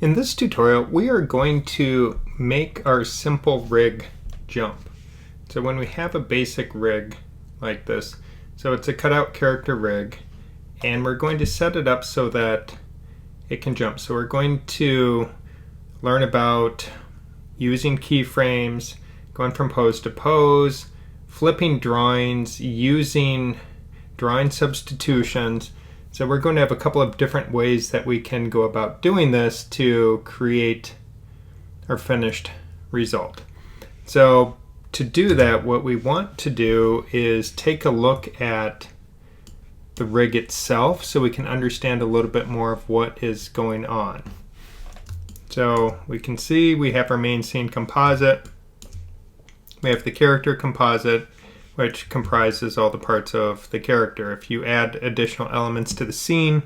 In this tutorial, we are going to make our simple rig jump. So when we have a basic rig like this, so it's a cutout character rig, and we're going to set it up so that it can jump. So we're going to learn about using keyframes, going from pose to pose, flipping drawings, using drawing substitutions. So we're going to have a couple of different ways that we can go about doing this to create our finished result. So to do that, what we want to do is take a look at the rig itself so we can understand a little bit more of what is going on. So we can see we have our main scene composite. We have the character composite, which comprises all the parts of the character. If you add additional elements to the scene,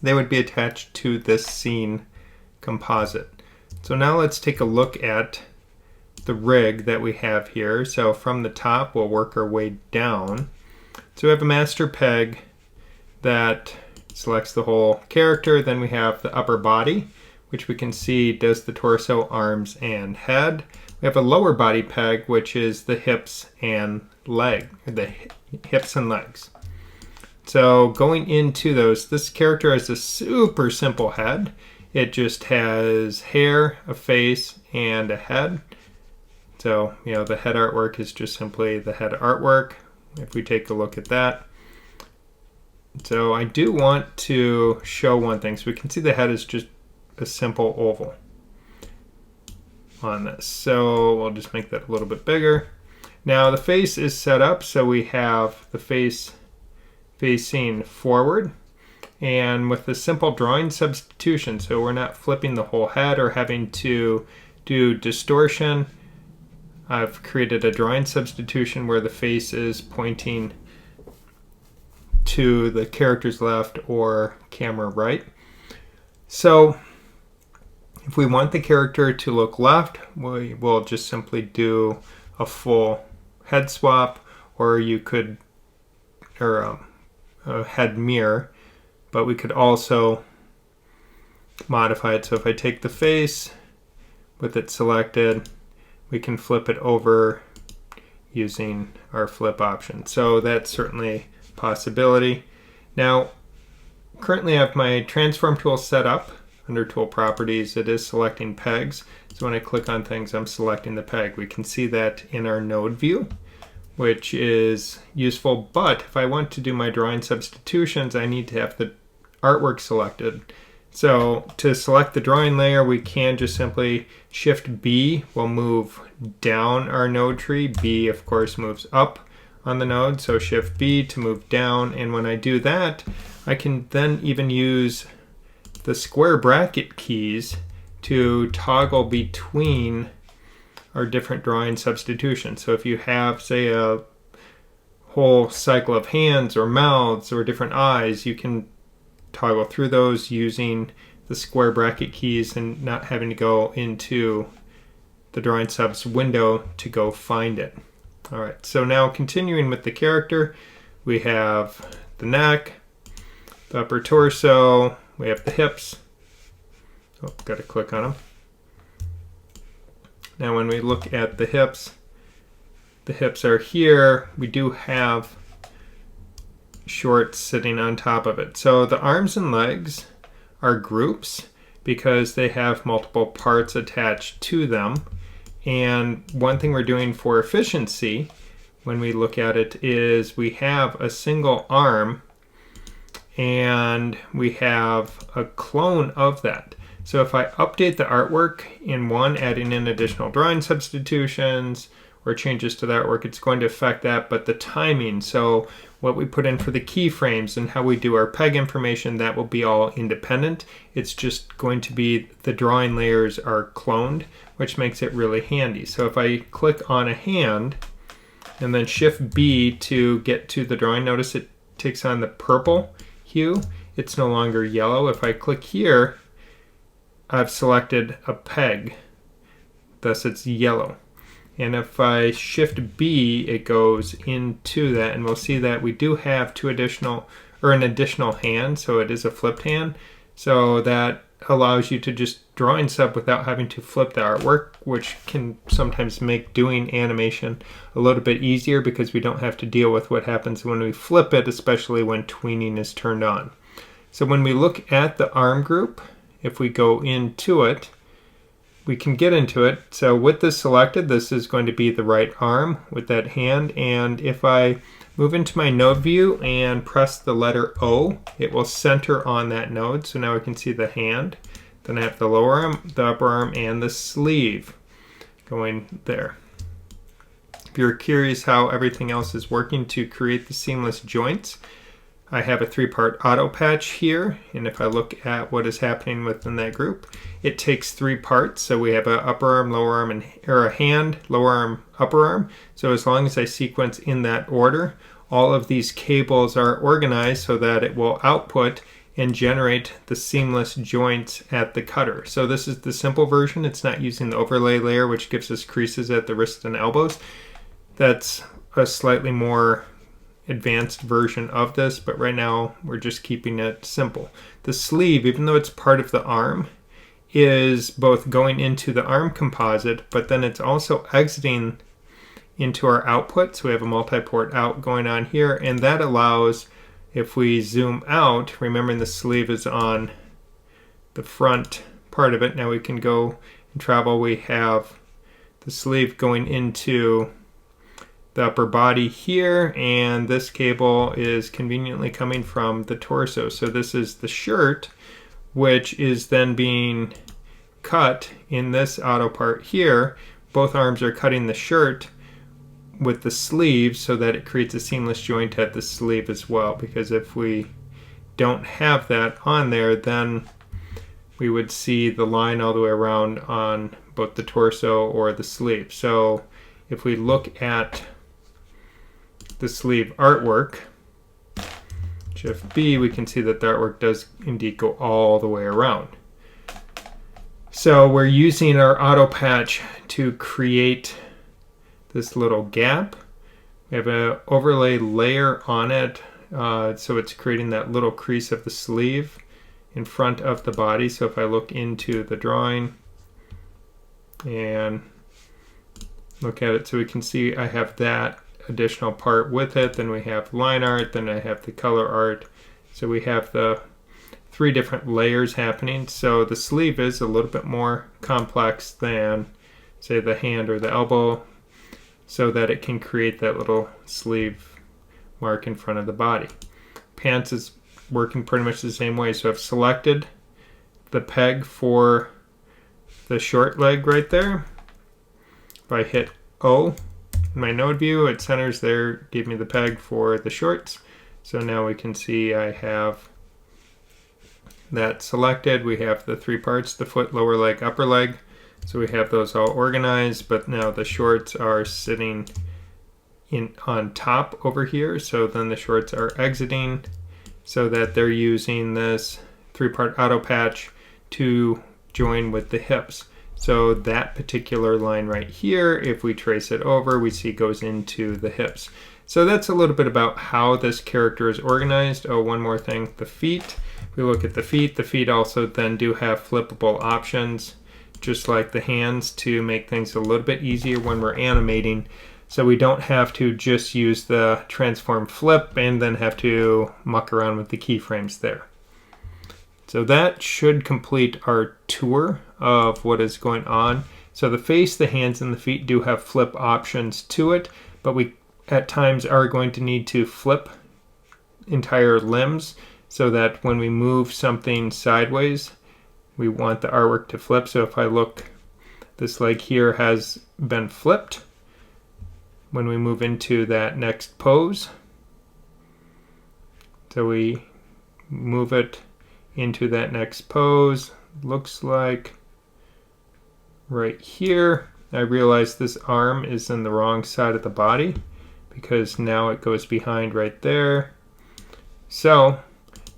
they would be attached to this scene composite. So now let's take a look at the rig that we have here. So from the top, we'll work our way down. So we have a master peg that selects the whole character. Then we have the upper body, which we can see does the torso, arms, and head. We have a lower body peg, which is the hips and legs. So going into those, this character has a super simple head. It just has hair, a face, and a head. So, the head artwork is just simply the head artwork. If we take a look at that. So I do want to show one thing. So we can see the head is just a simple oval on this. So we'll just make that a little bit bigger. Now the face is set up so we have the face facing forward, and with the simple drawing substitution, so we're not flipping the whole head or having to do distortion. I've created a drawing substitution where the face is pointing to the character's left or camera right. So if we want the character to look left, we will just simply do a full head swap, or you could, or a head mirror, but we could also modify it. So if I take the face with it selected, we can flip it over using our flip option. So that's certainly a possibility. Now, currently I have my transform tool set up. Under tool properties, it is selecting pegs. So when I click on things, I'm selecting the peg. We can see that in our node view, which is useful. But if I want to do my drawing substitutions, I need to have the artwork selected. So to select the drawing layer, we can just simply Shift B will move down our node tree. B, of course, moves up on the node. So Shift B to move down. And when I do that, I can then even use the square bracket keys to toggle between our different drawing substitutions. So if you have, say, a whole cycle of hands or mouths or different eyes, you can toggle through those using the square bracket keys and not having to go into the drawing subs window to go find it. All right, so now continuing with the character, we have the neck, the upper torso, we have the hips. Oh, got to click on them. Now when we look at the hips are here. We do have shorts sitting on top of it. So the arms and legs are groups because they have multiple parts attached to them. And one thing we're doing for efficiency when we look at it is we have a single arm and we have a clone of that. So if I update the artwork in one, adding in additional drawing substitutions or changes to the artwork, it's going to affect that, but the timing, so what we put in for the keyframes and how we do our peg information, that will be all independent. It's just going to be the drawing layers are cloned, which makes it really handy. So if I click on a hand and then Shift B to get to the drawing, notice it takes on the purple hue. It's no longer yellow. If I click here, I've selected a peg, thus it's yellow. And if I Shift B, it goes into that, and we'll see that we do have an additional hand, so it is a flipped hand. So that allows you to just drawing sub without having to flip the artwork, which can sometimes make doing animation a little bit easier because we don't have to deal with what happens when we flip it, especially when tweening is turned on. So when we look at the arm group, if we go into it, we can get into it. So with this selected, this is going to be the right arm with that hand. And if I move into my node view and press the letter O, it will center on that node. So now we can see the hand. Then I have the lower arm, the upper arm, and the sleeve going there. If you're curious how everything else is working to create the seamless joints, I have a 3-part auto patch here, and if I look at what is happening within that group, it takes 3 parts. So we have an upper arm, lower arm, or a hand, lower arm, upper arm. So as long as I sequence in that order, all of these cables are organized so that it will output and generate the seamless joints at the cutter. So this is the simple version. It's not using the overlay layer, which gives us creases at the wrists and elbows. That's a slightly more advanced version of this, but right now we're just keeping it simple. The sleeve, even though it's part of the arm, is both going into the arm composite, but then it's also exiting into our output. So we have a multi-port out going on here, and that allows, if we zoom out, remembering the sleeve is on the front part of it, now we can go and travel. We have the sleeve going into the upper body here, and this cable is conveniently coming from the torso. So this is the shirt, which is then being cut in this auto part here. Both arms are cutting the shirt with the sleeve so that it creates a seamless joint at the sleeve as well, because if we don't have that on there, then we would see the line all the way around on both the torso or the sleeve. So if we look at the sleeve artwork, Shift B, we can see that the artwork does indeed go all the way around. So we're using our auto patch to create this little gap. We have an overlay layer on it, so it's creating that little crease of the sleeve in front of the body. So if I look into the drawing and look at it, so we can see I have that additional part with it. Then we have line art, then I have the color art. So we have the 3 different layers happening. So the sleeve is a little bit more complex than, say, the hand or the elbow, so that it can create that little sleeve mark in front of the body. Pants is working pretty much the same way. So I've selected the peg for the short leg right there. If I hit O in my node view, it centers there, gave me the peg for the shorts. So now we can see I have that selected. We have the 3 parts, the foot, lower leg, upper leg. So we have those all organized, but now the shorts are sitting on top over here. So then the shorts are exiting so that they're using this 3-part auto patch to join with the hips. So that particular line right here, if we trace it over, we see goes into the hips. So that's a little bit about how this character is organized. Oh, one more thing, the feet. If we look at the feet also then do have flippable options, just like the hands, to make things a little bit easier when we're animating. So we don't have to just use the transform flip and then have to muck around with the keyframes there. So that should complete our tour of what is going on. So the face, the hands, and the feet do have flip options to it, but we at times are going to need to flip entire limbs so that when we move something sideways, we want the artwork to flip. So if I look, this leg here has been flipped. When we move into that next pose, so we move it into that next pose, looks like right here. I realize this arm is in the wrong side of the body because now it goes behind right there. So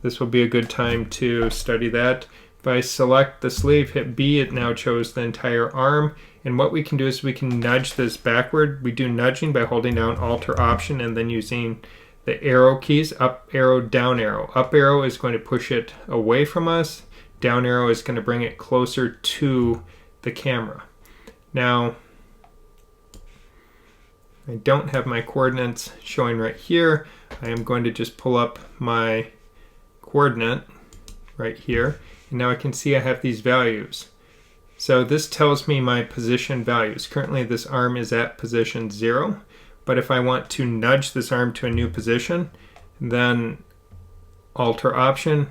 this will be a good time to study that. If I select the sleeve, hit B, it now chose the entire arm. And what we can do is we can nudge this backward. We do nudging by holding down Alt or Option and then using the arrow keys, up arrow, down arrow. Up arrow is going to push it away from us. down arrow is going to bring it closer to the camera. Now, I don't have my coordinates showing right here. I am going to just pull up my coordinate right here, and now I can see I have these values. So this tells me my position values. Currently this arm is at position 0, but if I want to nudge this arm to a new position, then alter option,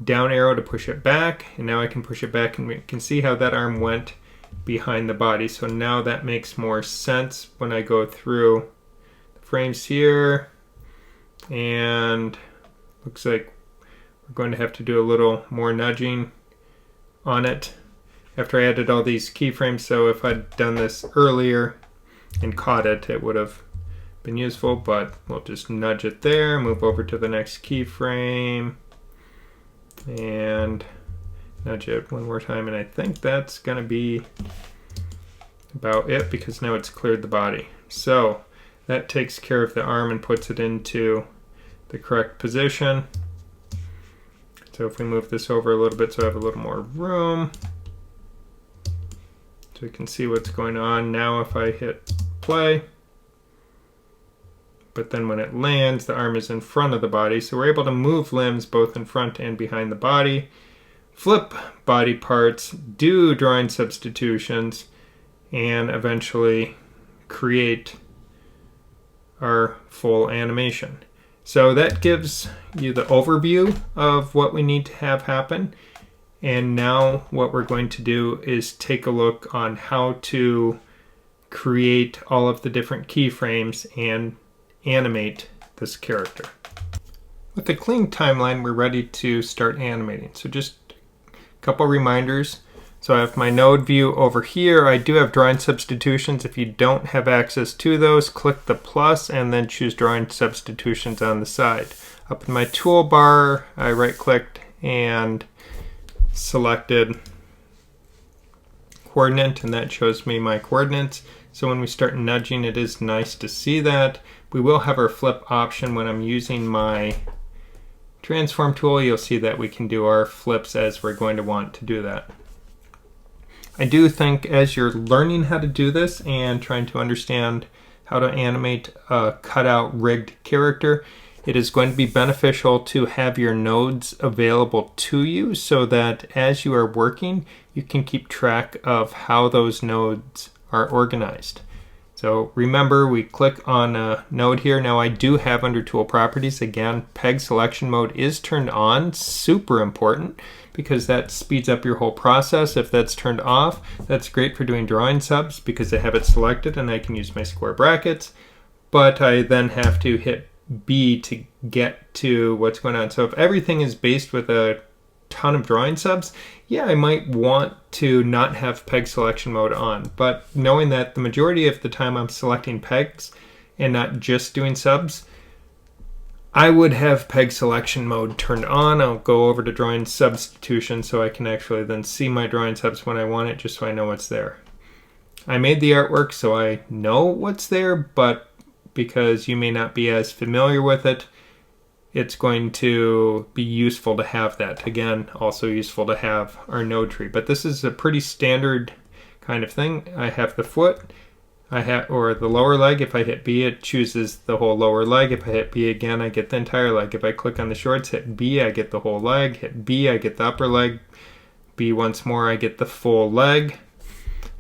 down arrow to push it back, and now I can push it back, and we can see how that arm went behind the body. So now that makes more sense when I go through the frames here, and looks like we're going to have to do a little more nudging on it after I added all these keyframes. So if I'd done this earlier and caught it, it would have been useful, but we'll just nudge it there, move over to the next keyframe, and nudge it one more time, and I think that's going to be about it because now it's cleared the body. So that takes care of the arm and puts it into the correct position. So if we move this over a little bit so I have a little more room, so we can see what's going on. Now if I hit play, but then when it lands, the arm is in front of the body, so we're able to move limbs both in front and behind the body, flip body parts, do drawing substitutions, and eventually create our full animation. So that gives you the overview of what we need to have happen. And now what we're going to do is take a look on how to create all of the different keyframes and animate this character. With the clean timeline, we're ready to start animating. So just a couple reminders. So I have my node view over here. I do have drawing substitutions. If you don't have access to those, click the plus and then choose drawing substitutions on the side. Up in my toolbar, I right-clicked and selected coordinate, and that shows me my coordinates. So when we start nudging, it is nice to see that. We will have our flip option when I'm using my transform tool. You'll see that we can do our flips as we're going to want to do that. I do think as you're learning how to do this and trying to understand how to animate a cutout rigged character, it is going to be beneficial to have your nodes available to you so that as you are working, you can keep track of how those nodes are organized. So remember, we click on a node here. Now I do have under tool properties, again, peg selection mode is turned on, super important because that speeds up your whole process. If that's turned off, that's great for doing drawing subs because I have it selected and I can use my square brackets, but I then have to hit B to get to what's going on. So if everything is based with a ton of drawing subs, yeah, I might want to not have peg selection mode on, but knowing that the majority of the time I'm selecting pegs and not just doing subs, I would have peg selection mode turned on. I'll go over to drawing substitution so I can actually then see my drawing subs when I want it, just so I know what's there. I made the artwork so I know what's there, but because you may not be as familiar with it, it's going to be useful to have that. Again, also useful to have our node tree. But this is a pretty standard kind of thing. I have the foot, or the lower leg. If I hit B, it chooses the whole lower leg. If I hit B again, I get the entire leg. If I click on the shorts, hit B, I get the whole leg. Hit B, I get the upper leg. B once more, I get the full leg.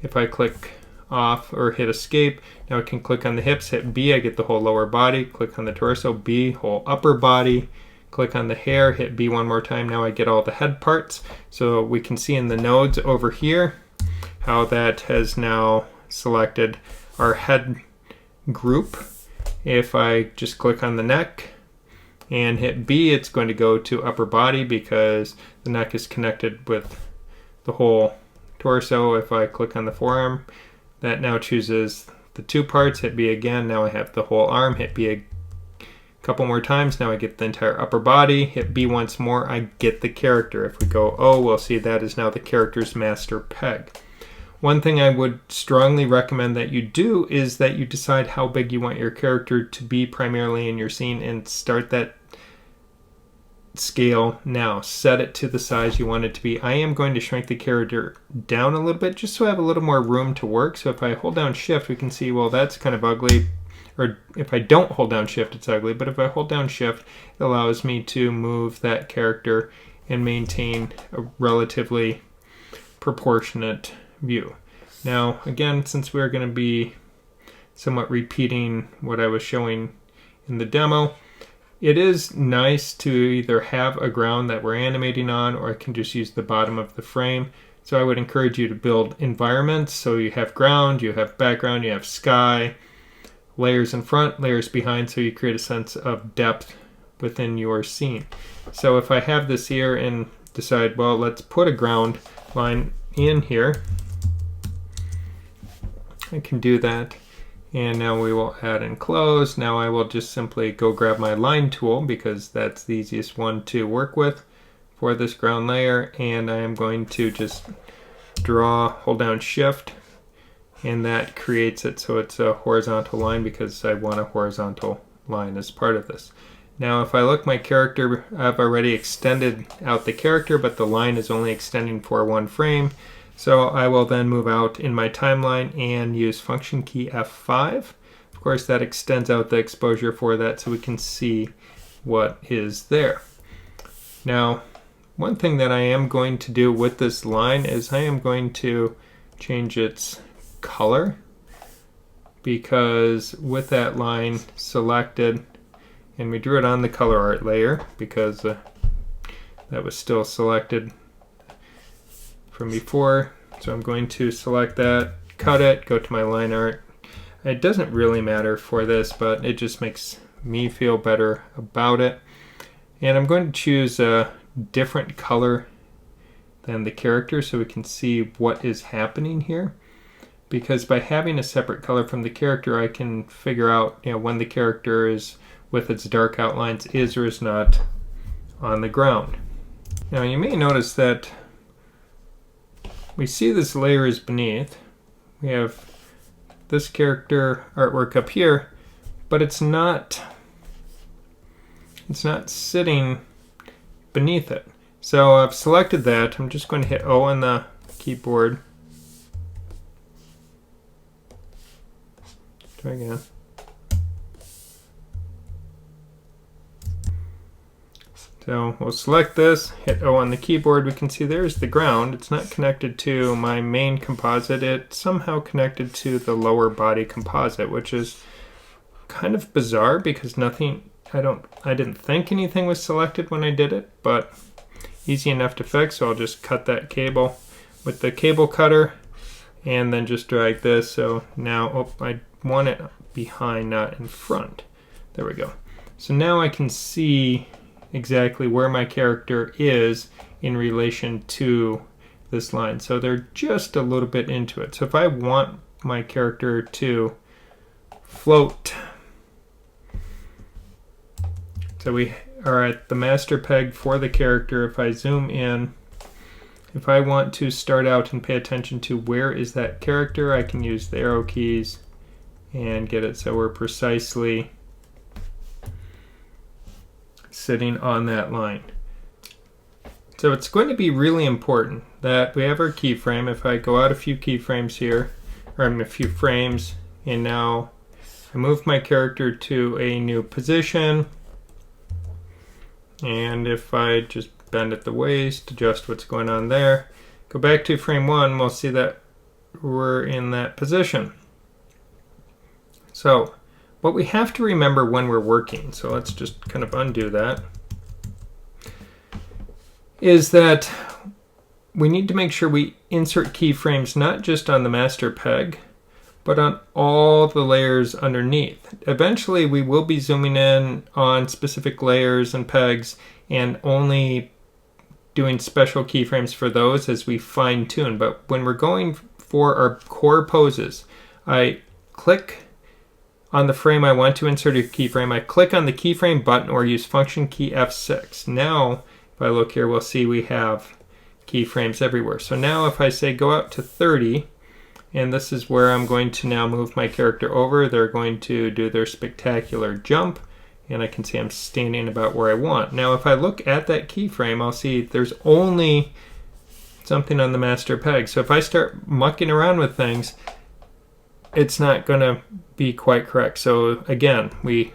If I click off or hit escape, now I can click on the hips, hit B, I get the whole lower body. Click on the torso, B, whole upper body. Click on the hair, hit B one more time, now I get all the head parts. So we can see in the nodes over here how that has now selected our head group. If I just click on the neck and hit B, it's going to go to upper body because the neck is connected with the whole torso. If I click on the forearm, that now chooses the two parts. Hit B again, now I have the whole arm. Hit B a couple more times, now I get the entire upper body. Hit B once more, I get the character. If we go O, we'll see that is now the character's master peg. One thing I would strongly recommend that you do is that you decide how big you want your character to be primarily in your scene and start that scale now. Set it to the size you want it to be. I am going to shrink the character down a little bit just so I have a little more room to work. So if I hold down shift, we can see, well, that's kind of ugly. Or if I don't hold down shift, it's ugly. But if I hold down shift, it allows me to move that character and maintain a relatively proportionate view. Now, again, since we're going to be somewhat repeating what I was showing in the demo, it is nice to either have a ground that we're animating on, or I can just use the bottom of the frame. So I would encourage you to build environments. So you have ground, you have background, you have sky, layers in front, layers behind, so you create a sense of depth within your scene. So if I have this here and decide, well, let's put a ground line in here, I can do that. And now we will add and close. Now I will just simply go grab my line tool because that's the easiest one to work with for this ground layer. And I am going to just draw, hold down shift, and that creates it so it's a horizontal line because I want a horizontal line as part of this. Now if I look my character, I've already extended out the character, but the line is only extending for one frame. So I will then move out in my timeline and use function key F5. Of course, that extends out the exposure for that so we can see what is there. Now, one thing that I am going to do with this line is I am going to change its color, because with that line selected, and we drew it on the color art layer because that was still selected from before. So I'm going to select that, cut it, go to my line art. It doesn't really matter for this, but it just makes me feel better about it. And I'm going to choose a different color than the character so we can see what is happening here. Because by having a separate color from the character, I can figure out, when the character is with its dark outlines is or is not on the ground. Now you may notice that we see this layer is beneath. We have this character artwork up here, but it's not sitting beneath it. So I've selected that. I'm just going to hit O on the keyboard. Try again. So we'll select this, hit O on the keyboard. We can see there's the ground. It's not connected to my main composite. It's somehow connected to the lower body composite, which is kind of bizarre because I didn't think anything was selected when I did it, but easy enough to fix. So I'll just cut that cable with the cable cutter and then just drag this. So now, I want it behind, not in front. There we go. So now I can see exactly where my character is in relation to this line. So they're just a little bit into it. So if I want my character to float, so we are at the master peg for the character. If I zoom in, if I want to start out and pay attention to where is that character, I can use the arrow keys and get it so we're precisely sitting on that line. So it's going to be really important that we have our keyframe. If I go out a few keyframes here, or a few frames, and now I move my character to a new position, and if I just bend at the waist, adjust what's going on there, go back to frame 1, we'll see that we're in that position. So what we have to remember when we're working, so let's just kind of undo that, is that we need to make sure we insert keyframes not just on the master peg, but on all the layers underneath. Eventually we will be zooming in on specific layers and pegs and only doing special keyframes for those as we fine tune. But when we're going for our core poses, I click on the frame I want to insert a keyframe. I click on the keyframe button or use function key F6. Now, if I look here, we'll see we have keyframes everywhere. So now if I say go out to 30, and this is where I'm going to now move my character over, they're going to do their spectacular jump. and I can see I'm standing about where I want. Now if I look at that keyframe, I'll see there's only something on the master peg. So if I start mucking around with things, it's not going to be quite correct. So again, we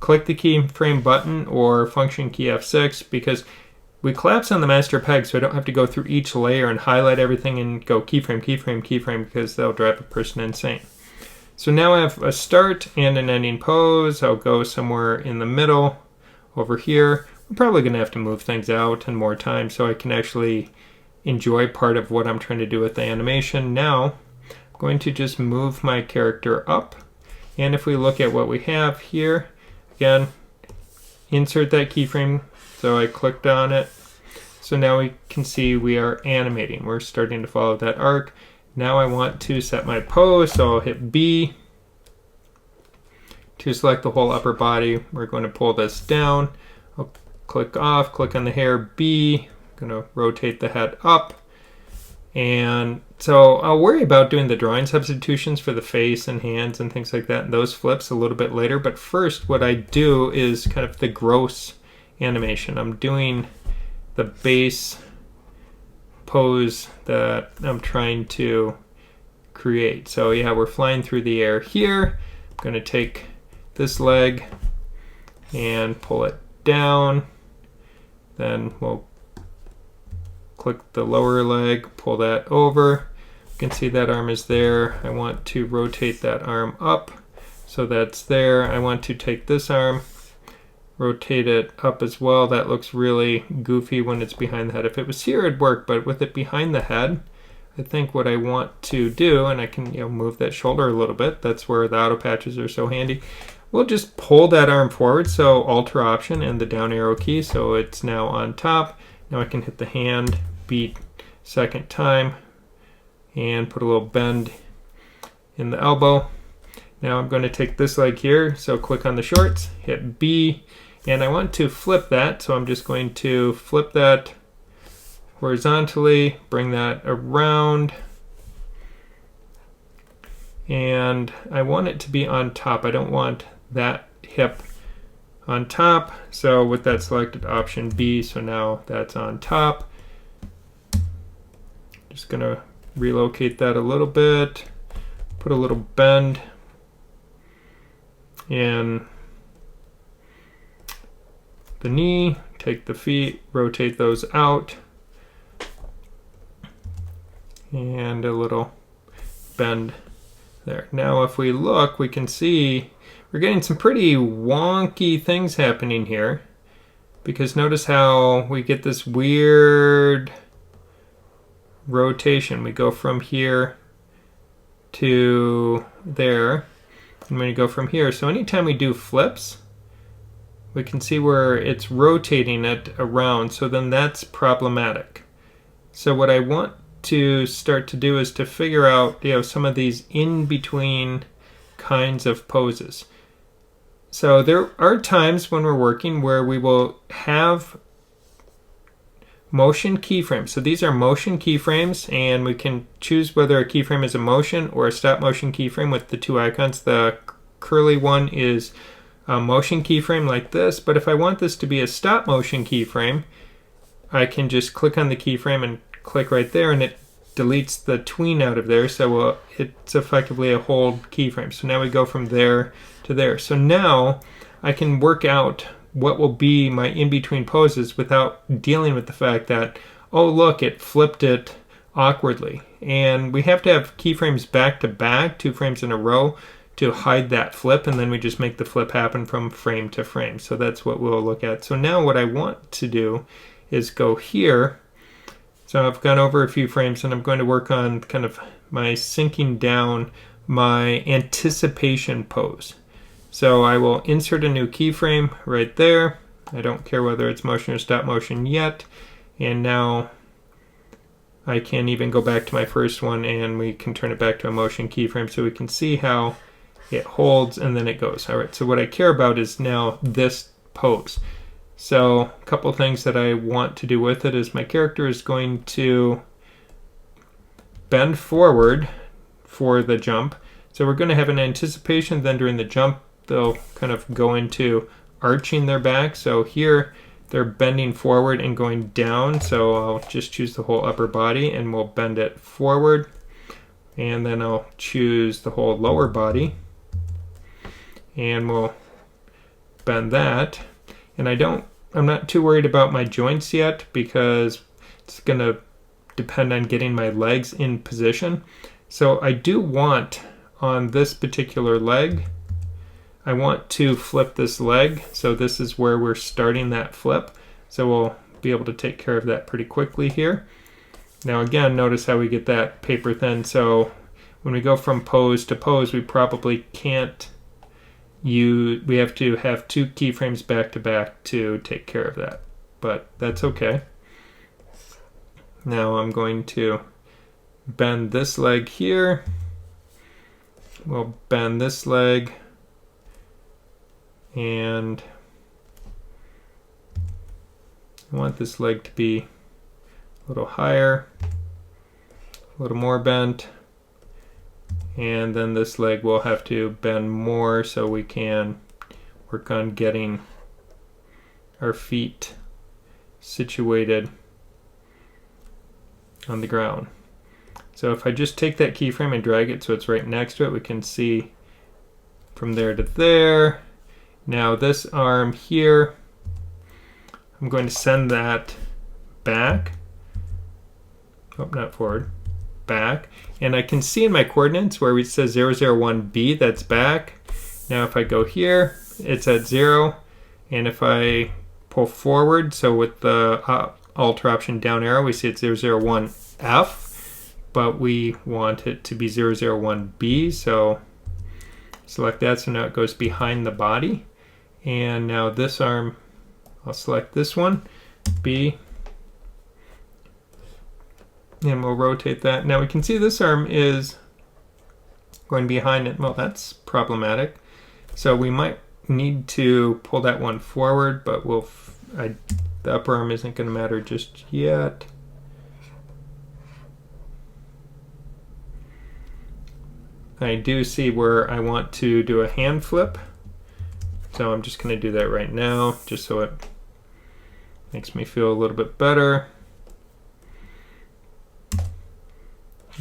click the keyframe button or function key F6 because we collapse on the master peg, so I don't have to go through each layer and highlight everything and go keyframe, keyframe, keyframe, because that'll drive a person insane. So now I have a start and an ending pose. I'll go somewhere in the middle over here. I'm probably going to have to move things out and more time so I can actually enjoy part of what I'm trying to do with the animation. Now I'm going to just move my character up, and if we look at what we have here, again, insert that keyframe. So I clicked on it. So now we can see we are animating. We're starting to follow that arc. Now I want to set my pose, so I'll hit B to select the whole upper body. We're going to pull this down. I'll click off, click on the hair, B. I'm going to rotate the head up. And so I'll worry about doing the drawing substitutions for the face and hands and things like that, and those flips a little bit later. But first, what I do is kind of the gross animation. I'm doing the base pose that I'm trying to create. So yeah, we're flying through the air here. I'm going to take this leg and pull it down. Then we'll click the lower leg, pull that over. You can see that arm is there. I want to rotate that arm up so that's there. I want to take this arm, rotate it up as well. That looks really goofy when it's behind the head. If it was here, it'd work, but with it behind the head, I think what I want to do, and I can move that shoulder a little bit. That's where the auto patches are so handy. We'll just pull that arm forward, so Alt or Option and the down arrow key, so it's now on top. Now I can hit the hand, beat second time, and put a little bend in the elbow. Now I'm going to take this leg here, so click on the shorts, hit B, and I want to flip that, so I'm just going to flip that horizontally, bring that around, and I want it to be on top. I don't want that hip on top, so with that selected, Option B, so now that's on top. Just going to relocate that a little bit, put a little bend in the knee, take the feet, rotate those out, and a little bend there. Now if we look, we can see we're getting some pretty wonky things happening here, because notice how we get this weird rotation. We go from here to there, and when you go from here, so anytime we do flips, we can see where it's rotating it around, so then that's problematic. So what I want to start to do is to figure out some of these in-between kinds of poses. So there are times when we're working where we will have motion keyframes. So these are motion keyframes, and we can choose whether a keyframe is a motion or a stop motion keyframe with the two icons. The curly one is a motion keyframe like this, but if I want this to be a stop motion keyframe, I can just click on the keyframe and click right there, and it deletes the tween out of there, so it's effectively a hold keyframe. So now we go from there to there. So now I can work out what will be my in-between poses without dealing with the fact that, oh look, it flipped it awkwardly. And we have to have keyframes back to back, 2 frames in a row, to hide that flip, and then we just make the flip happen from frame to frame. So that's what we'll look at. So now what I want to do is go here. So I've gone over a few frames, and I'm going to work on kind of my syncing down my anticipation pose. So I will insert a new keyframe right there. I don't care whether it's motion or stop motion yet. And now I can even go back to my first one, and we can turn it back to a motion keyframe so we can see how it holds and then it goes. All right, so what I care about is now this pose. So a couple things that I want to do with it is my character is going to bend forward for the jump. So we're going to have an anticipation, then during the jump they'll kind of go into arching their back. So here they're bending forward and going down. So I'll just choose the whole upper body and we'll bend it forward. And then I'll choose the whole lower body and we'll bend that. And I'm not too worried about my joints yet because it's gonna depend on getting my legs in position. So I do want on this particular leg, I want to flip this leg. So this is where we're starting that flip. So we'll be able to take care of that pretty quickly here. Now again, notice how we get that paper thin. So when we go from pose to pose, we probably can't we have to have 2 keyframes back to back to take care of that, but that's okay. Now I'm going to bend this leg here. We'll bend this leg and I want this leg to be a little higher, a little more bent, and then this leg will have to bend more so we can work on getting our feet situated on the ground. So if I just take that keyframe and drag it so it's right next to it, we can see from there to there. Now this arm here, I'm going to send that back. Oh, not forward, back. And I can see in my coordinates where it says 001B, that's back. Now if I go here, it's at 0. And if I pull forward, so with the Alt option down arrow, we see it's 001F. But we want it to be 001B, so select that, so now it goes behind the body. And now this arm, I'll select this one, B, and we'll rotate that. Now we can see this arm is going behind it. Well, that's problematic. So we might need to pull that one forward, but the upper arm isn't going to matter just yet. I do see where I want to do a hand flip. So I'm just going to do that right now, just so it makes me feel a little bit better.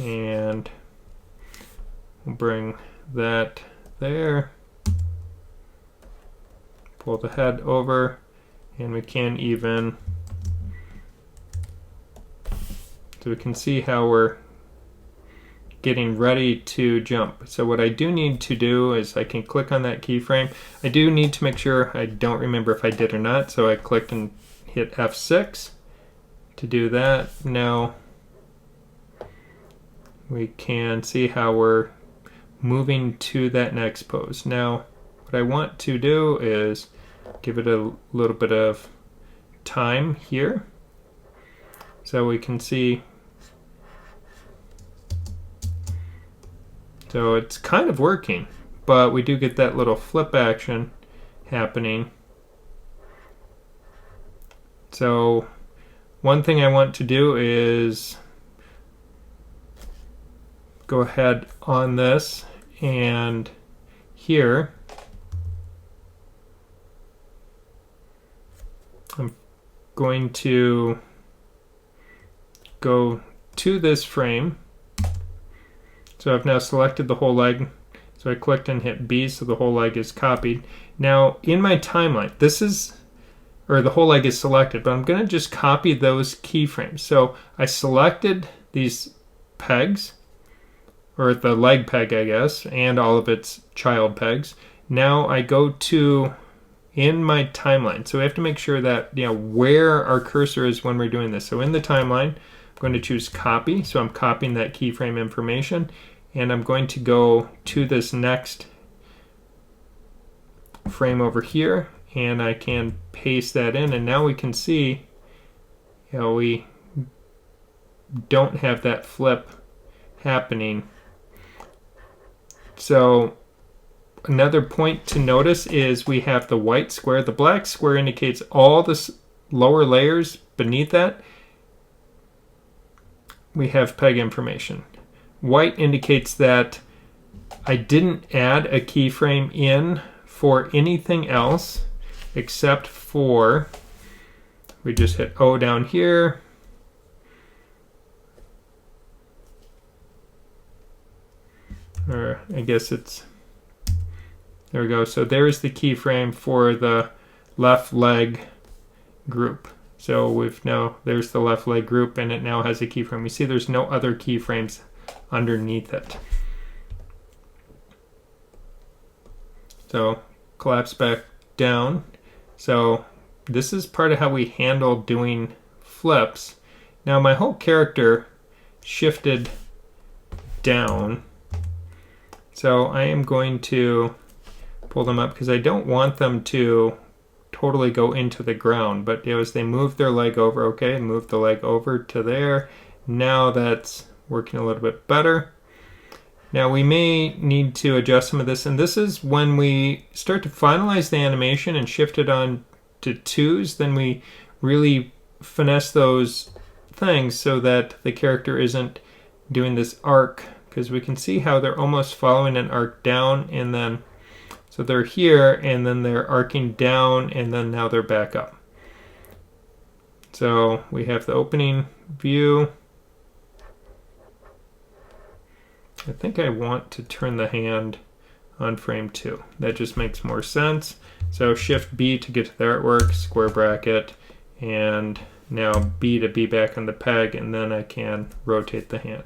And we'll bring that there. Pull the head over, and we can even, so we can see how we're getting ready to jump. So what I do need to do is I can click on that keyframe. I do need to make sure, I don't remember if I did or not, so I clicked and hit F6 to do that. Now we can see how we're moving to that next pose. Now what I want to do is give it a little bit of time here so we can see. So it's kind of working, but we do get that little flip action happening. So one thing I want to do is go ahead on this, and here I'm going to go to this frame. So I've now selected the whole leg. So I clicked and hit B, so the whole leg is copied. Now in my timeline, the whole leg is selected, but I'm going to just copy those keyframes. So I selected these pegs, or the leg peg, I guess, and all of its child pegs. Now I go to in my timeline. So we have to make sure that, where our cursor is when we're doing this. So in the timeline, I'm going to choose copy, so I'm copying that keyframe information, and I'm going to go to this next frame over here, and I can paste that in, and now we can see we don't have that flip happening. So another point to notice is we have the white square. The black square indicates all the lower layers beneath that. We have peg information. White indicates that I didn't add a keyframe in for anything else except for we just hit O down here. Or I guess it's, there we go. So there's the keyframe for the left leg group. So we've now, there's the left leg group and it now has a keyframe. You see there's no other keyframes underneath it. So collapse back down. So this is part of how we handle doing flips. Now my whole character shifted down. So I am going to pull them up because I don't want them to totally go into the ground. But as they move their leg over, okay, move the leg over to there. Now that's working a little bit better. Now we may need to adjust some of this, and this is when we start to finalize the animation and shift it on to 2s, then we really finesse those things so that the character isn't doing this arc, because we can see how they're almost following an arc down, and then so they're here and then they're arcing down and then now they're back up. So we have the opening view. I think I want to turn the hand on frame 2. That just makes more sense. So Shift B to get to the artwork, square bracket, and now B to be back on the peg, and then I can rotate the hand.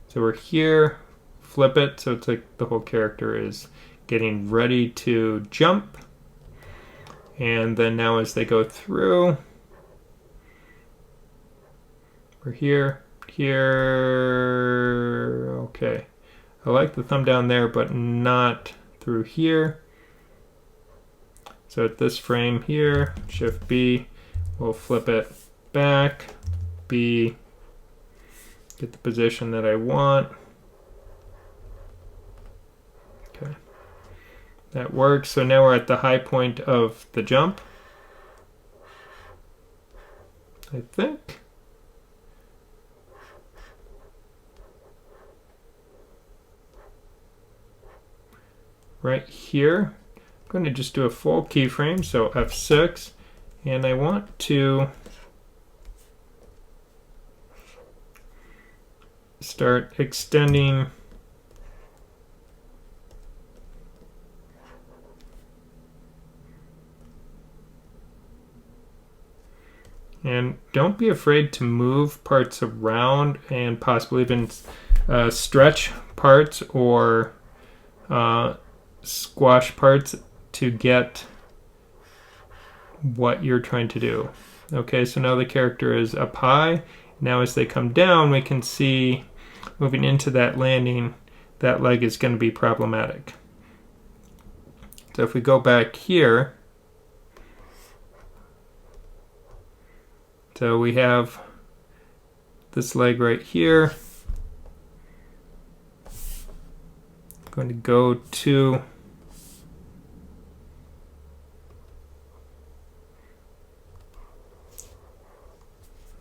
So we're here, flip it, so it's like the whole character is getting ready to jump. And then now as they go through, we're here, okay. I like the thumb down there, but not through here. So at this frame here, Shift B, we'll flip it back, B, get the position that I want. Okay, that works. So now we're at the high point of the jump, I think. Right here, I'm going to just do a full keyframe, so F6, and I want to start extending and don't be afraid to move parts around and possibly even stretch parts or squash parts to get what you're trying to do. Okay, so now the character is up high. Now as they come down, we can see moving into that landing, that leg is going to be problematic. So if we go back here, so we have this leg right here. I'm going to go to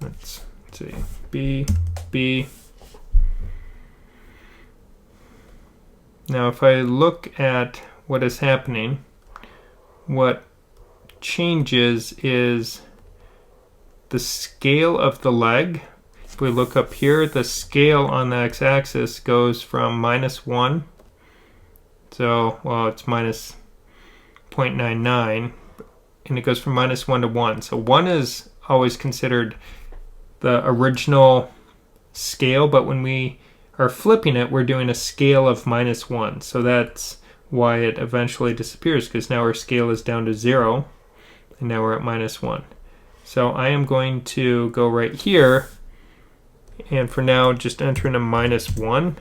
let's see, B, B. Now if I look at what is happening, what changes is the scale of the leg. If we look up here, the scale on the x-axis goes from -1, so, well, it's minus 0.99, and it goes from -1 to 1. So 1 is always considered the original scale, but when we are flipping it, we're doing a scale of -1. So that's why it eventually disappears, because now our scale is down to 0, and now we're at -1. So I am going to go right here, and for now just enter in a -1,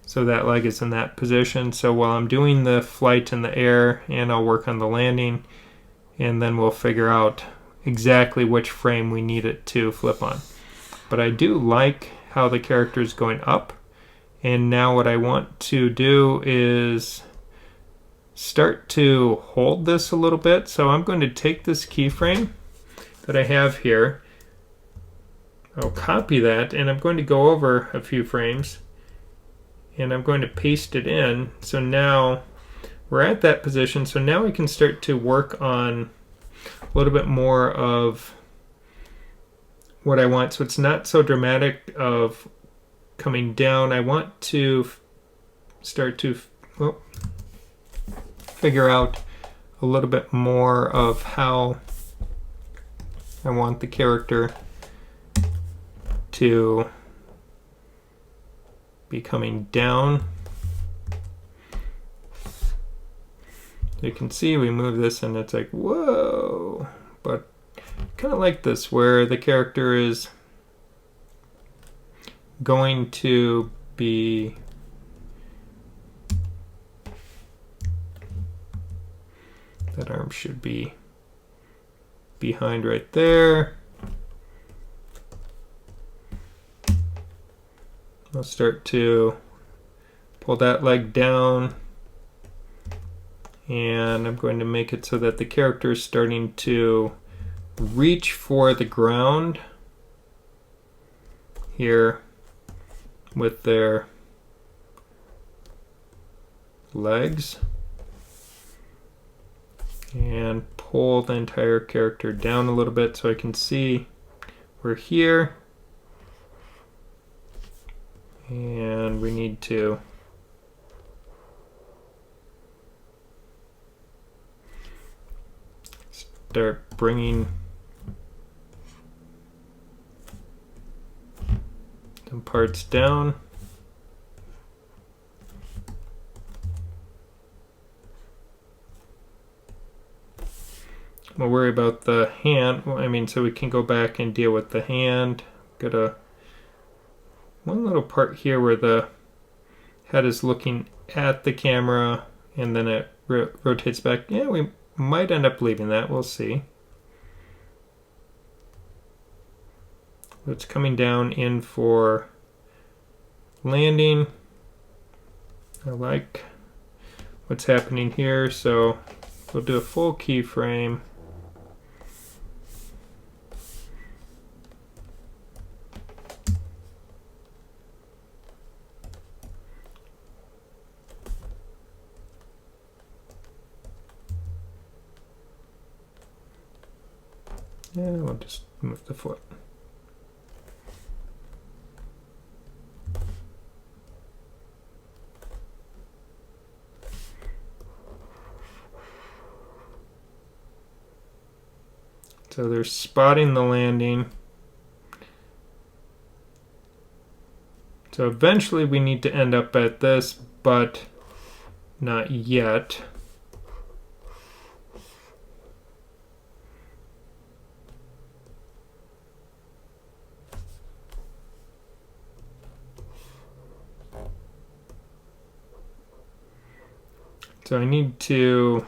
so that leg is in that position. So while I'm doing the flight in the air, and I'll work on the landing, and then we'll figure out exactly which frame we need it to flip on. But I do like how the character is going up, and now what I want to do is start to hold this a little bit. So I'm going to take this keyframe that I have here, I'll copy that, and I'm going to go over a few frames, and I'm going to paste it in. So now we're at that position, so now we can start to work on a little bit more of what I want. So it's not so dramatic of coming down. I want to start to figure out a little bit more of how I want the character to be coming down. You can see we move this and it's like, whoa, but kind of like this where the character is going to be that arm should be behind right there. I'll start to pull that leg down, and I'm going to make it so that the character is starting to reach for the ground here with their legs, and pull the entire character down a little bit so I can see we're here, and we need to start bringing some parts down. We'll worry about the hand. Well, I mean, so we can go back and deal with the hand. Got one little part here where the head is looking at the camera and then it rotates back. Yeah, we might end up leaving that. We'll see. It's coming down in for landing. I like what's happening here, so we'll do a full keyframe. And we'll just move the foot. So they're spotting the landing. So eventually we need to end up at this, but not yet. So I need to,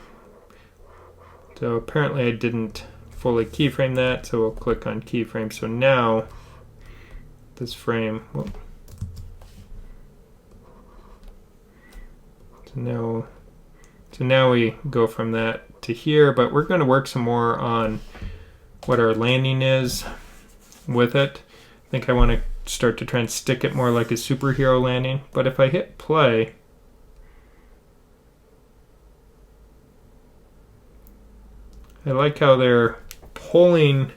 so apparently I didn't fully keyframe that, so we'll click on keyframe. So now this frame, whoop. So now we go from that to here, but we're going to work some more on what our landing is with it. I think I want to start to try and stick it more like a superhero landing, but if I hit play, I like how they're pulling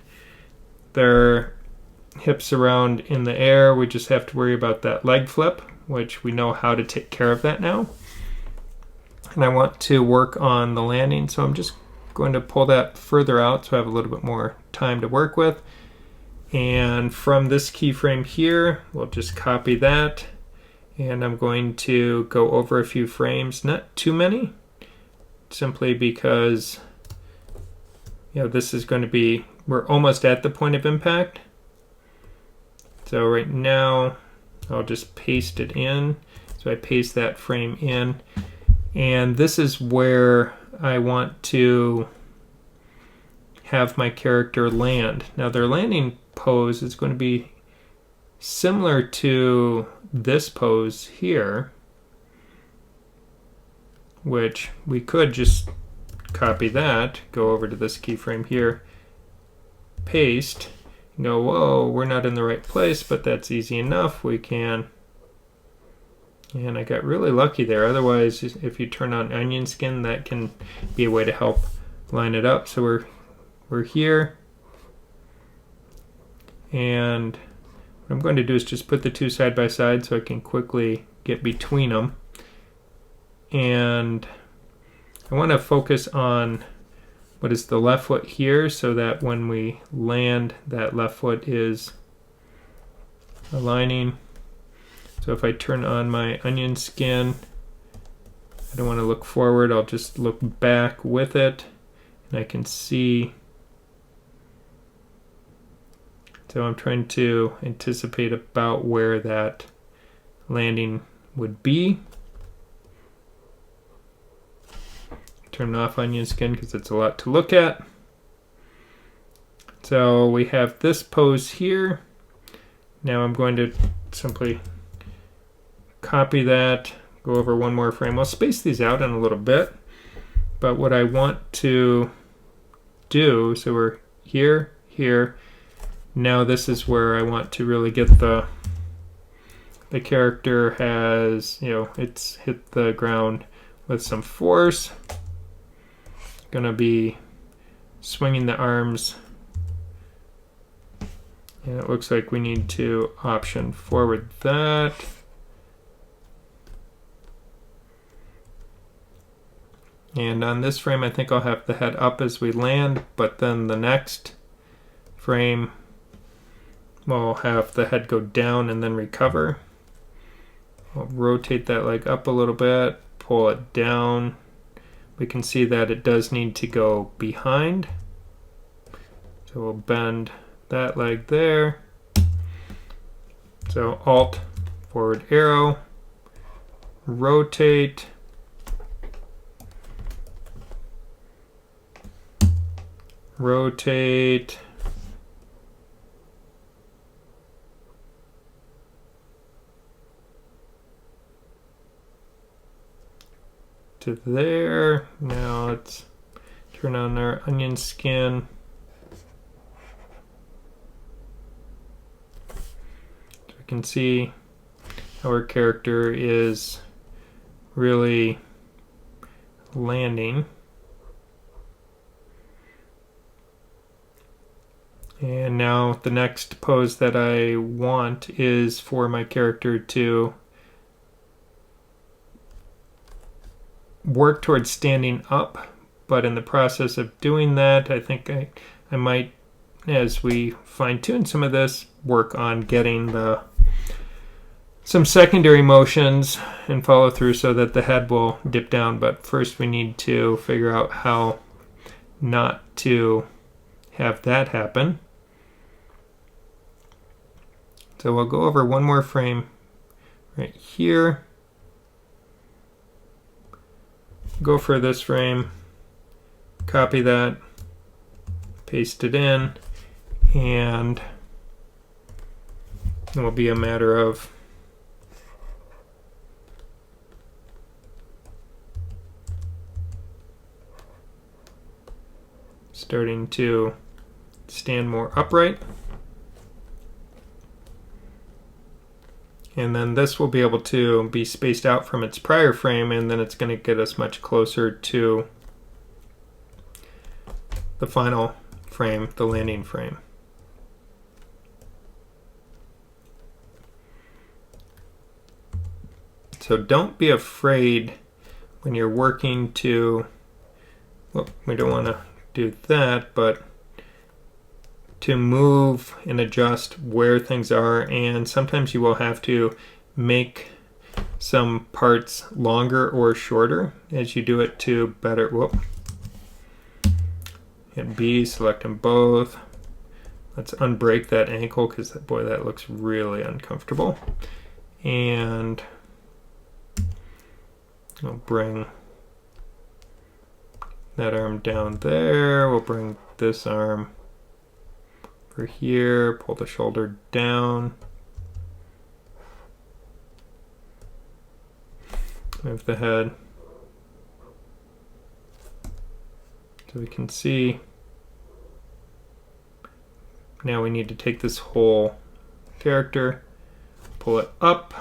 their hips around in the air. We just have to worry about that leg flip, which we know how to take care of that now. And I want to work on the landing, so I'm just going to pull that further out so I have a little bit more time to work with. And from this keyframe here, we'll just copy that, and I'm going to go over a few frames, not too many, simply because this is going to be, we're almost at the point of impact. So right now, I'll just paste it in. So I paste that frame in. And this is where I want to have my character land. Now their landing pose is going to be similar to this pose here, which we could just copy that, go over to this keyframe here, paste, go, whoa, we're not in the right place, but that's easy enough. We can, and I got really lucky there. Otherwise, if you turn on onion skin, that can be a way to help line it up. So we're we're here. And what I'm going to do is just put the two side by side so I can quickly get between them. And I want to focus on what is the left foot here so that when we land, that left foot is aligning. So if I turn on my onion skin, I don't want to look forward, I'll just look back with it and I can see. So I'm trying to anticipate about where that landing would be. Turn off onion skin because it's a lot to look at. So we have this pose here. Now I'm going to simply copy that, go over one more frame. I'll space these out in a little bit, but what I want to do, so we're here, here. Now this is where I want to really get the character has, it's hit the ground with some force. Gonna be swinging the arms. And it looks like we need to option forward that. And on this frame, I think I'll have the head up as we land, but then the next frame, we'll have the head go down and then recover. I'll rotate that leg up a little bit, pull it down. We can see that it does need to go behind. So we'll bend that leg there. So Alt, forward arrow, rotate, rotate, to there. Now let's turn on our onion skin. So we can see our character is really landing. And now the next pose that I want is for my character to work towards standing up, but in the process of doing that, I think I might, as we fine-tune some of this, work on getting some secondary motions and follow through so that the head will dip down. But first we need to figure out how not to have that happen. So we'll go over one more frame right here. Go for this frame, copy that, paste it in, and it will be a matter of starting to stand more upright. And then this will be able to be spaced out from its prior frame, and then it's going to get us much closer to the final frame, the landing frame. So don't be afraid when you're working to, well, we don't want to do that, but to move and adjust where things are, and sometimes you will have to make some parts longer or shorter as you do it to better, hit B, select them both. Let's unbreak that ankle because boy, that looks really uncomfortable. And I'll bring that arm down there. We'll bring this arm over here, pull the shoulder down, move the head so we can see. Now we need to take this whole character, pull it up,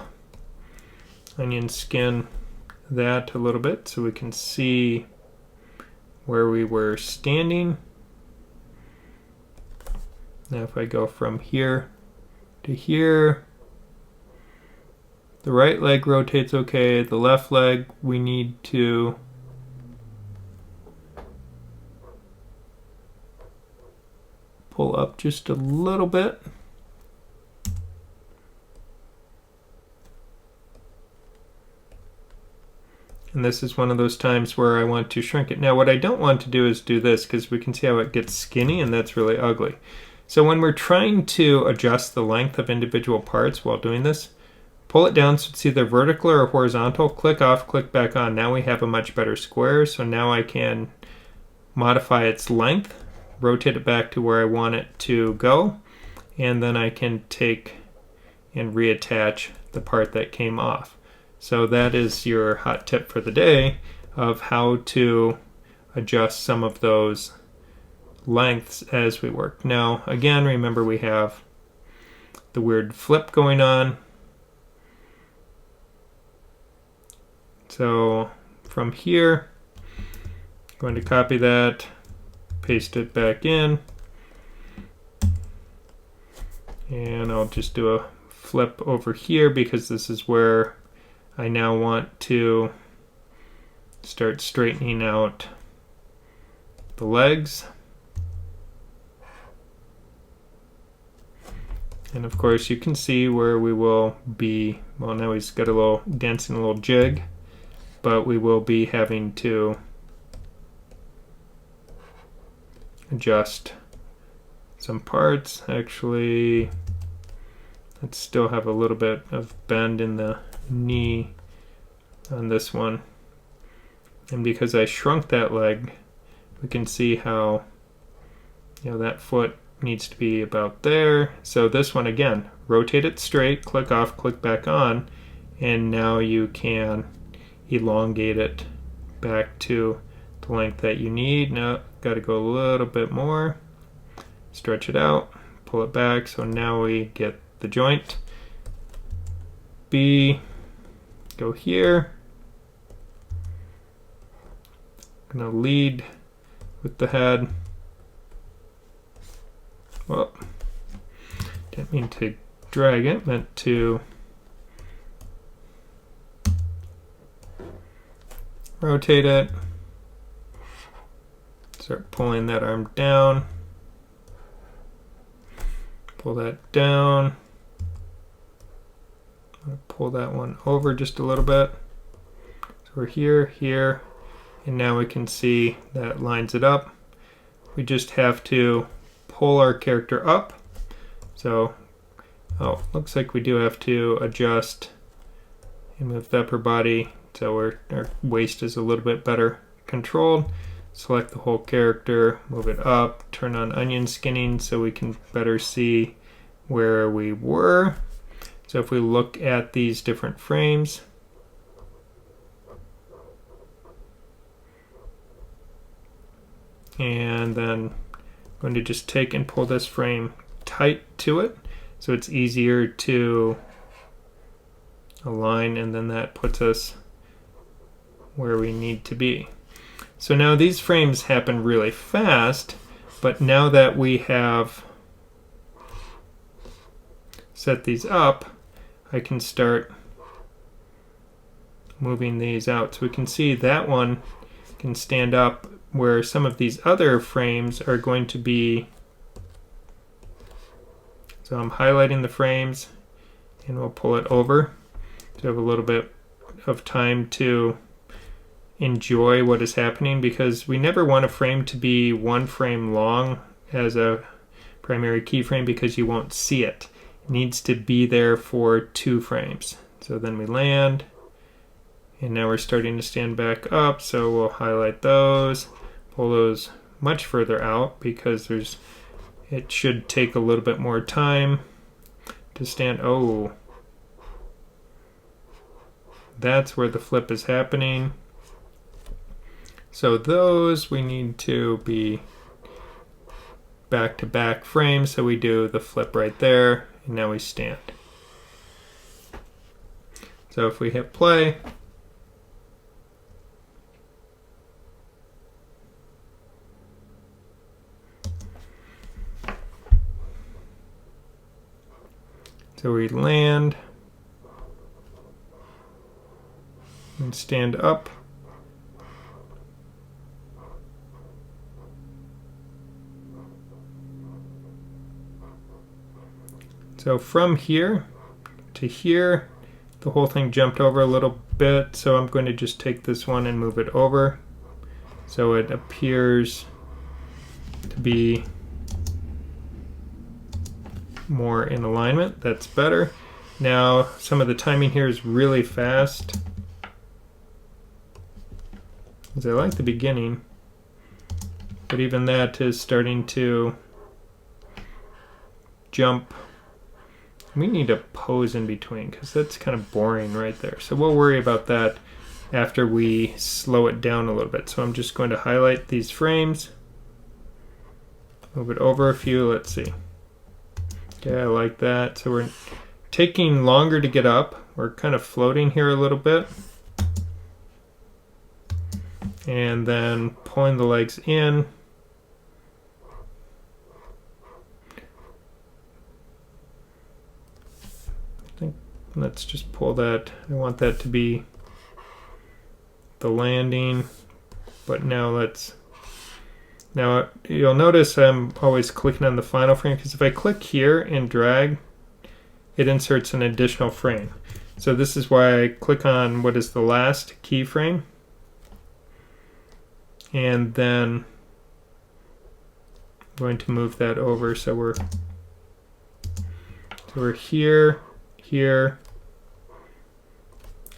onion skin that a little bit so we can see where we were standing. Now if I go from here to here, the right leg rotates okay. The left leg we need to pull up just a little bit. And this is one of those times where I want to shrink it. Now what I don't want to do is do this, because we can see how it gets skinny, and that's really ugly. So when we're trying to adjust the length of individual parts while doing this, pull it down so it's either vertical or horizontal, click off, click back on. Now we have a much better square, so now I can modify its length, rotate it back to where I want it to go, and then I can take and reattach the part that came off. So that is your hot tip for the day of how to adjust some of those lengths as we work. Now, again, remember we have the weird flip going on. So from here, I'm going to copy that, paste it back in, and I'll just do a flip over here because this is where I now want to start straightening out the legs. And of course you can see where we will be, well, now he's got a little dancing, a little jig, but we will be having to adjust some parts. Actually, let's still have a little bit of bend in the knee on this one, and because I shrunk that leg, we can see how, you know, that foot needs to be about there. So this one, again, rotate it straight, click off, click back on, and now you can elongate it back to the length that you need. Now got to go a little bit more, stretch it out, pull it back, so now we get the joint. B, go here. I'm gonna lead with the head. Well, didn't mean to drag it, meant to rotate it. Start pulling that arm down. Pull that down. I'm going to pull that one over just a little bit. So we're here, here, and now we can see that lines it up. We just have to pull our character up. So, oh, looks like we do have to adjust and move the upper body so our waist is a little bit better controlled. Select the whole character, move it up, turn on onion skinning so we can better see where we were. So if we look at these different frames, and then I'm going to just take and pull this frame tight to it so it's easier to align, and then that puts us where we need to be. So now these frames happen really fast, but now that we have set these up, I can start moving these out. So we can see that one can stand up where some of these other frames are going to be. So I'm highlighting the frames and we'll pull it over to have a little bit of time to enjoy what is happening, because we never want a frame to be one frame long as a primary keyframe because you won't see it. It needs to be there for 2 frames. So then we land, and now we're starting to stand back up, so we'll highlight those, pull those much further out because it should take a little bit more time to stand. Oh, that's where the flip is happening. So those we need to be back-to-back frames, so we do the flip right there, and now we stand. So if we hit play, So we land and stand up. So from here to here, the whole thing jumped over a little bit, so I'm going to just take this one and move it over so it appears to be more in alignment. That's better. Now some of the timing here is really fast, because I like the beginning, but even that is starting to jump. We need a pose in between because that's kind of boring right there. So we'll worry about that after we slow it down a little bit. So I'm just going to highlight these frames, move it over a few, let's see. Okay, I like that. So we're taking longer to get up. We're kind of floating here a little bit. And then pulling the legs in. Let's just pull that. I want that to be the landing, but now you'll notice I'm always clicking on the final frame, because if I click here and drag, it inserts an additional frame. So this is why I click on what is the last keyframe, and then I'm going to move that over so we're here. Here.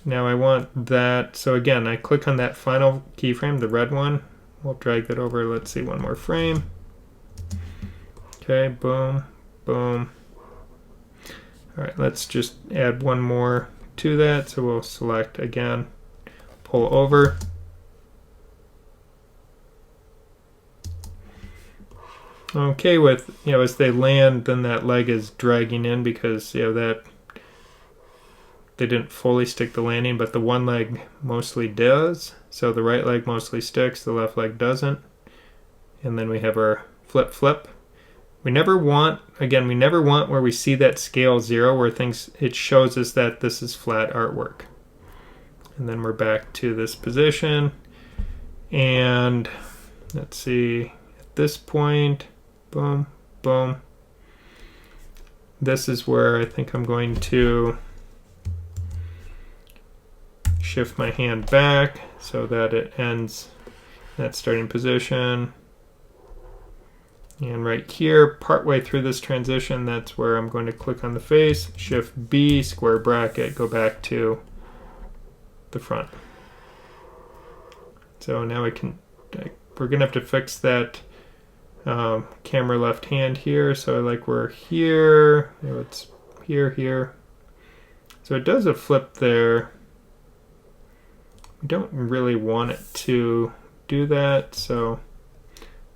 Now I want that, so again I click on that final keyframe, the red one. We'll drag that over, let's see, one more frame. Okay, boom, boom. Alright, let's just add one more to that, so we'll select again, pull over. Okay, with, as they land, then that leg is dragging in because, that they didn't fully stick the landing, but the one leg mostly does. So the right leg mostly sticks, the left leg doesn't. And then we have our flip flip. We never want where we see that scale 0 where it shows us that this is flat artwork. And then we're back to this position. And let's see, at this point, boom, boom. This is where I think I'm going to shift my hand back so that it ends that starting position. And right here, partway through this transition, that's where I'm going to click on the face, Shift B, square bracket, go back to the front. So now we're going to have to fix that camera left hand here. So we're here, it's here. So it does a flip there. We don't really want it to do that, so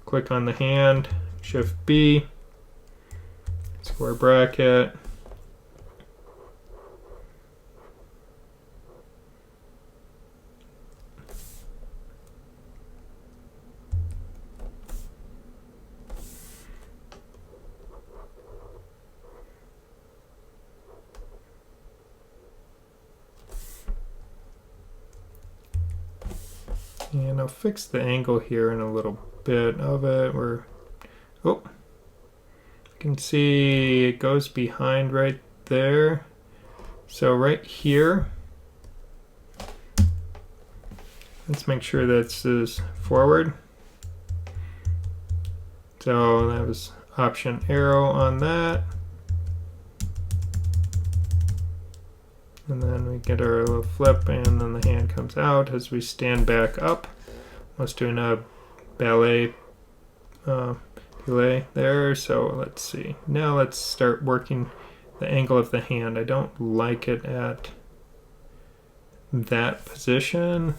click on the hand, Shift B, square bracket. And I'll fix the angle here in a little bit of it. You can see it goes behind right there. So right here, let's make sure this is forward. So that was Option arrow on that. And then we get our little flip, and then the hand comes out as we stand back up. Let's do a ballet there. So let's see. Now let's start working the angle of the hand. I don't like it at that position.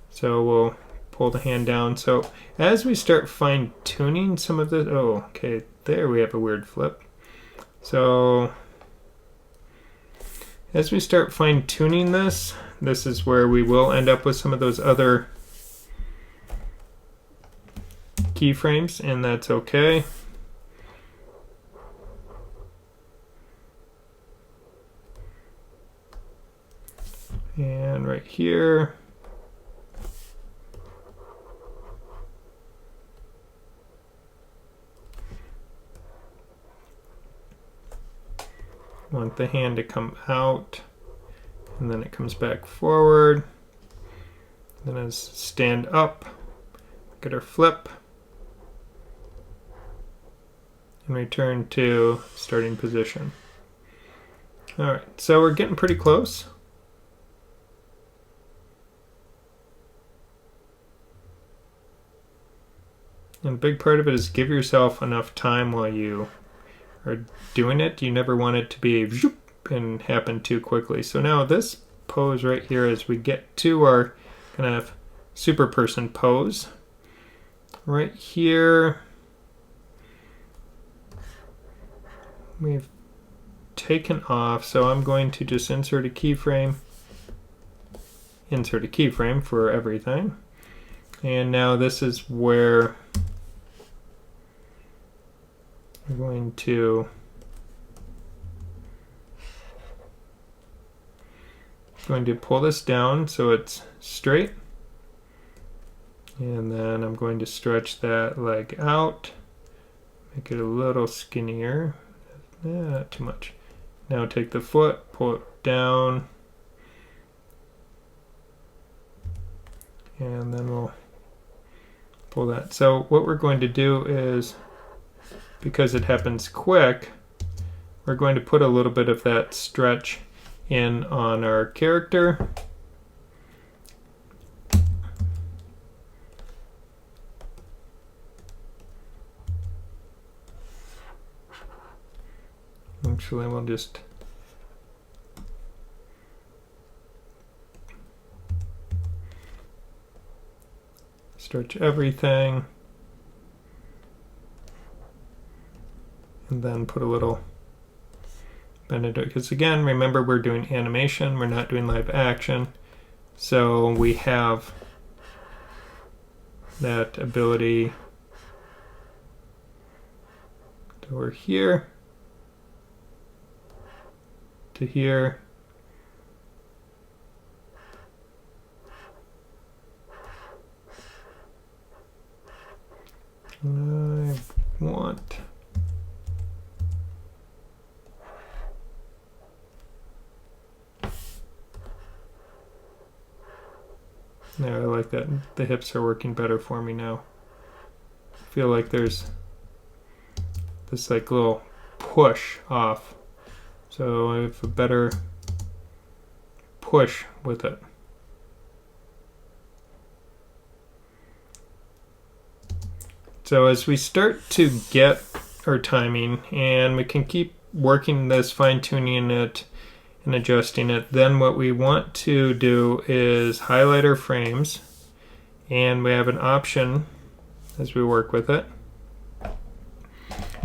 So we'll pull the hand down. So as we start fine tuning some of this, okay, there we have a weird flip. So as we start fine tuning this is where we will end up with some of those other keyframes, and that's okay. And right here, want the hand to come out, and then it comes back forward. Then as stand up, get her flip, and return to starting position. All right, so we're getting pretty close. And a big part of it is give yourself enough time while you are doing it. You never want it to be zoop and happen too quickly. So now this pose right here, as we get to our kind of super person pose, right here, we've taken off. So I'm going to just insert a keyframe for everything. And now this is where I'm going to pull this down so it's straight, and then I'm going to stretch that leg out, make it a little skinnier, not too much. Now take the foot, pull it down, and then we'll pull that. So what we're going to do is, because it happens quick, we're going to put a little bit of that stretch in on our character. Actually, we'll just stretch everything, and then put a little bend into it. Because again, remember, we're doing animation, we're not doing live action. So we have that ability to over here to here. I want I like that. The hips are working better for me now. I feel like there's this like little push off. So I have a better push with it. So as we start to get our timing, and we can keep working this, fine-tuning it and adjusting it, then what we want to do is highlight our frames, and we have an option as we work with it,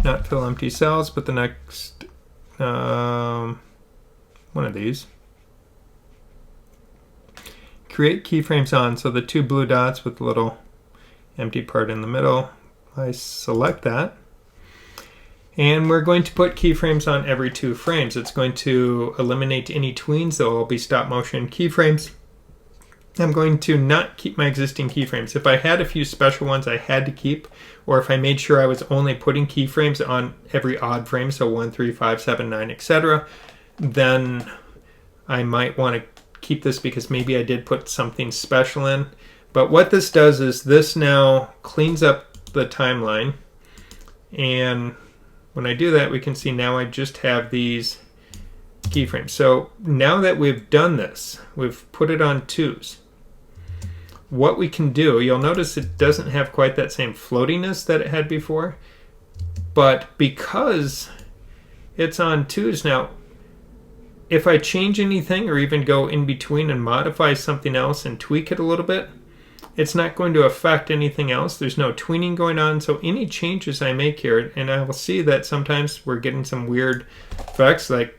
not fill empty cells, but the next one of these, create keyframes on, so the two blue dots with the little empty part in the middle, I select that. And we're going to put keyframes on every 2 frames. It's going to eliminate any tweens. They'll all be stop motion keyframes. I'm going to not keep my existing keyframes. If I had a few special ones I had to keep, or if I made sure I was only putting keyframes on every odd frame, so 1, 3, 5, 7, 9, etc., then I might want to keep this because maybe I did put something special in. But what this does is this now cleans up the timeline, and when I do that, we can see now I just have these keyframes. So now that we've done this, we've put it on 2s. What we can do, you'll notice it doesn't have quite that same floatiness that it had before, but because it's on 2s now, if I change anything or even go in between and modify something else and tweak it a little bit, it's not going to affect anything else. There's no tweening going on. So any changes I make here, and I will see that sometimes we're getting some weird effects, like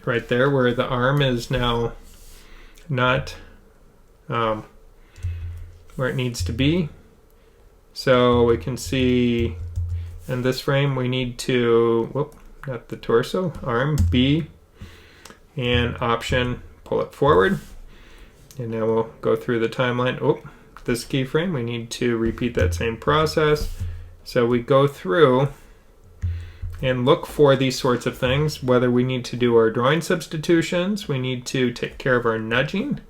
right there where the arm is now not where it needs to be. So we can see in this frame we need to, whoop, not the torso, arm, B, and option, pull it forward. And now we'll go through the timeline. Oh, this keyframe, we need to repeat that same process. So we go through and look for these sorts of things, whether we need to do our drawing substitutions, we need to take care of our nudging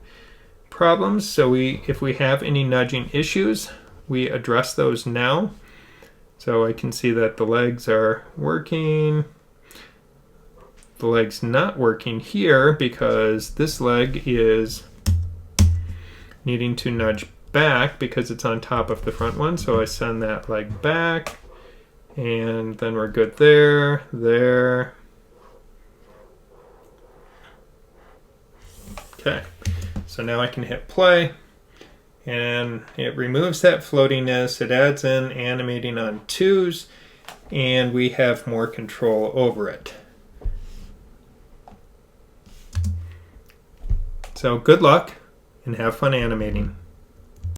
problems. So if we have any nudging issues, we address those now. So I can see that the legs are working. The leg's not working here because this leg is needing to nudge back because it's on top of the front one. So I send that leg back, and then we're good there, there. Okay, so now I can hit play, and it removes that floatiness. It adds in animating on 2s, and we have more control over it. So good luck and have fun animating.